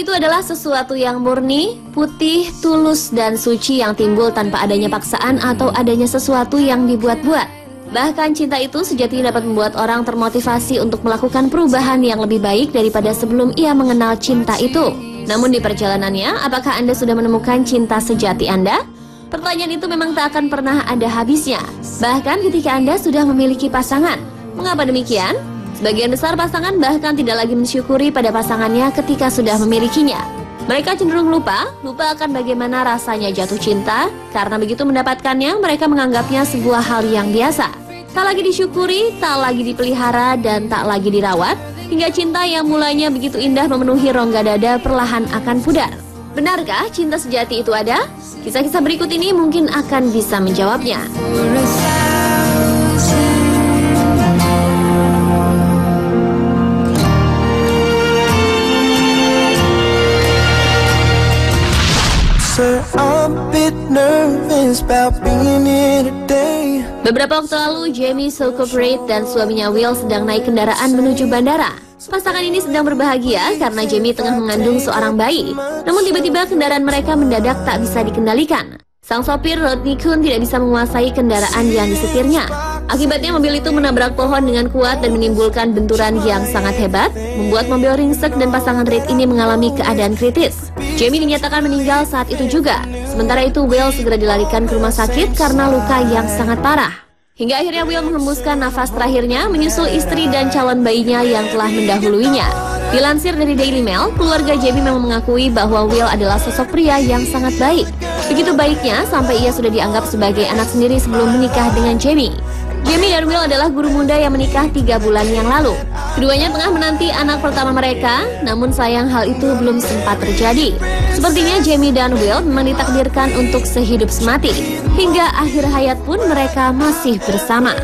itu adalah sesuatu yang murni, putih, tulus, dan suci yang timbul tanpa adanya paksaan atau adanya sesuatu yang dibuat-buat. Bahkan cinta itu sejatinya dapat membuat orang termotivasi untuk melakukan perubahan yang lebih baik daripada sebelum ia mengenal cinta itu. Namun di perjalanannya, apakah Anda sudah menemukan cinta sejati Anda? Pertanyaan itu memang tak akan pernah ada habisnya. Bahkan ketika Anda sudah memiliki pasangan. Mengapa demikian? Sebagian besar pasangan bahkan tidak lagi mensyukuri pada pasangannya ketika sudah memilikinya. Mereka cenderung lupa akan bagaimana rasanya jatuh cinta, karena begitu mendapatkannya mereka menganggapnya sebuah hal yang biasa. Tak lagi disyukuri, tak lagi dipelihara, dan tak lagi dirawat, hingga cinta yang mulanya begitu indah memenuhi rongga dada perlahan akan pudar. Benarkah cinta sejati itu ada? Kisah-kisah berikut ini mungkin akan bisa menjawabnya. Beberapa waktu lalu, Jamie Sokopret dan suaminya Will sedang naik kendaraan menuju bandara. Pasangan ini sedang berbahagia karena Jamie tengah mengandung seorang bayi. Namun tiba-tiba kendaraan mereka mendadak tak bisa dikendalikan. Sang sopir Rodney Kuhn tidak bisa menguasai kendaraan yang disetirnya. Akibatnya mobil itu menabrak pohon dengan kuat dan menimbulkan benturan yang sangat hebat, membuat mobil ringsek dan pasangan Reid ini mengalami keadaan kritis. Jamie dinyatakan meninggal saat itu juga. Sementara itu Will segera dilarikan ke rumah sakit karena luka yang sangat parah. Hingga akhirnya Will menghembuskan nafas terakhirnya menyusul istri dan calon bayinya yang telah mendahuluinya. Dilansir dari Daily Mail, keluarga Jamie memang mengakui bahwa Will adalah sosok pria yang sangat baik. Begitu baiknya sampai ia sudah dianggap sebagai anak sendiri sebelum menikah dengan Jamie. Jamie dan Will adalah guru muda yang menikah 3 bulan yang lalu. Keduanya tengah menanti anak pertama mereka, namun sayang hal itu belum sempat terjadi. Sepertinya Jamie dan Will memang ditakdirkan untuk sehidup semati. Hingga akhir hayat pun mereka masih bersama.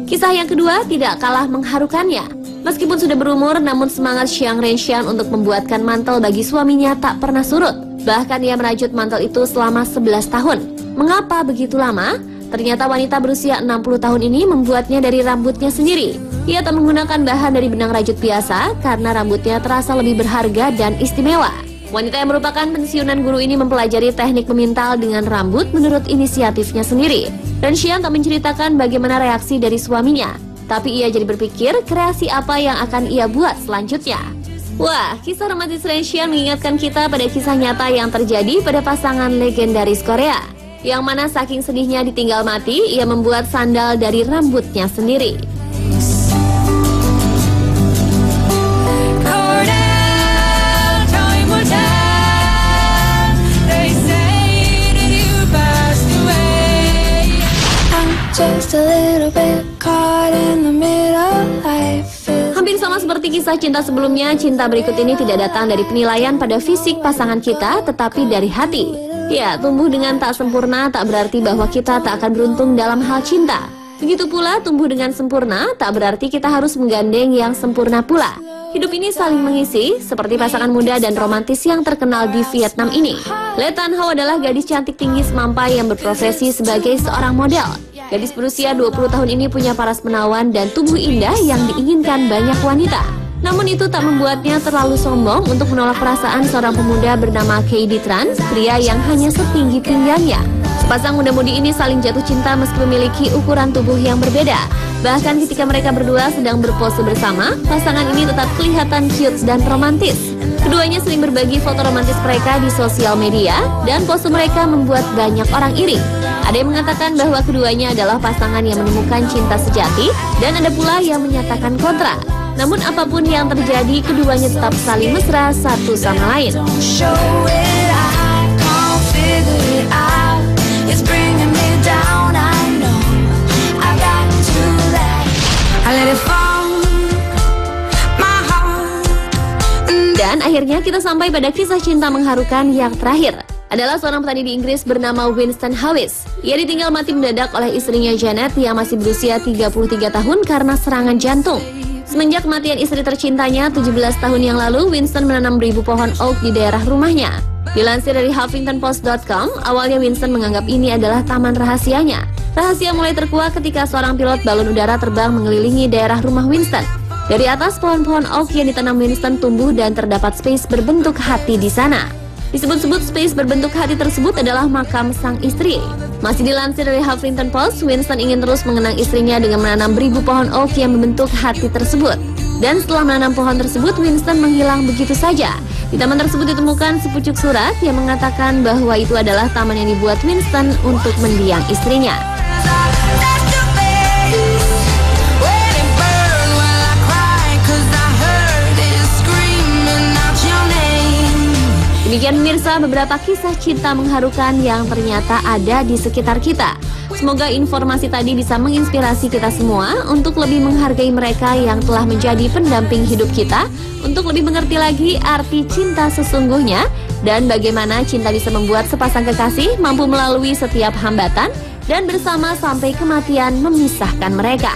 Kisah yang kedua tidak kalah mengharukannya. Meskipun sudah berumur, namun semangat Xiang Renxian untuk membuatkan mantel bagi suaminya tak pernah surut. Bahkan ia merajut mantel itu selama 11 tahun. Mengapa begitu lama? Ternyata wanita berusia 60 tahun ini membuatnya dari rambutnya sendiri. Ia tak menggunakan bahan dari benang rajut biasa karena rambutnya terasa lebih berharga dan istimewa. Wanita yang merupakan pensiunan guru ini mempelajari teknik memintal dengan rambut menurut inisiatifnya sendiri. Renxian tak menceritakan bagaimana reaksi dari suaminya, tapi ia jadi berpikir kreasi apa yang akan ia buat selanjutnya. Wah, kisah romantis Renxian mengingatkan kita pada kisah nyata yang terjadi pada pasangan legendaris Korea, yang mana saking sedihnya ditinggal mati, ia membuat sandal dari rambutnya sendiri. Hampir sama seperti kisah cinta sebelumnya, cinta berikut ini tidak datang dari penilaian pada fisik pasangan kita, tetapi dari hati. Ya, tumbuh dengan tak sempurna tak berarti bahwa kita tak akan beruntung dalam hal cinta. Begitu pula, tumbuh dengan sempurna tak berarti kita harus menggandeng yang sempurna pula. Hidup ini saling mengisi, seperti pasangan muda dan romantis yang terkenal di Vietnam ini. Le Tan Ho adalah gadis cantik tinggi semampai yang berprofesi sebagai seorang model. Gadis berusia 20 tahun ini punya paras menawan dan tubuh indah yang diinginkan banyak wanita. Namun itu tak membuatnya terlalu sombong untuk menolak perasaan seorang pemuda bernama KD Tran, pria yang hanya setinggi pinggangnya. Sepasang muda-mudi ini saling jatuh cinta meski memiliki ukuran tubuh yang berbeda. Bahkan ketika mereka berdua sedang berpose bersama, pasangan ini tetap kelihatan cute dan romantis. Keduanya sering berbagi foto romantis mereka di sosial media, dan pose mereka membuat banyak orang iri. Ada yang mengatakan bahwa keduanya adalah pasangan yang menemukan cinta sejati, dan ada pula yang menyatakan kontra. Namun apapun yang terjadi, keduanya tetap saling mesra satu sama lain. Dan akhirnya kita sampai pada kisah cinta mengharukan yang terakhir. Adalah seorang petani di Inggris bernama Winston Hawes. Ia ditinggal mati mendadak oleh istrinya Janet yang masih berusia 33 tahun karena serangan jantung. Semenjak kematian istri tercintanya 17 tahun yang lalu, Winston menanam ribu pohon oak di daerah rumahnya. Dilansir dari HuffingtonPost.com, awalnya Winston menganggap ini adalah taman rahasianya. Rahasia mulai terkuak ketika seorang pilot balon udara terbang mengelilingi daerah rumah Winston. Dari atas, pohon-pohon oak yang ditanam Winston tumbuh dan terdapat space berbentuk hati di sana. Disebut-sebut space berbentuk hati tersebut adalah makam sang istri. Masih dilansir dari Huffington Post, Winston ingin terus mengenang istrinya dengan menanam ribu pohon oak yang membentuk hati tersebut. Dan setelah menanam pohon tersebut, Winston menghilang begitu saja. Di taman tersebut ditemukan sepucuk surat yang mengatakan bahwa itu adalah taman yang dibuat Winston untuk mendiang istrinya. Demikian pemirsa, beberapa kisah cinta mengharukan yang ternyata ada di sekitar kita. Semoga informasi tadi bisa menginspirasi kita semua untuk lebih menghargai mereka yang telah menjadi pendamping hidup kita, untuk lebih mengerti lagi arti cinta sesungguhnya, dan bagaimana cinta bisa membuat sepasang kekasih mampu melalui setiap hambatan dan bersama sampai kematian memisahkan mereka.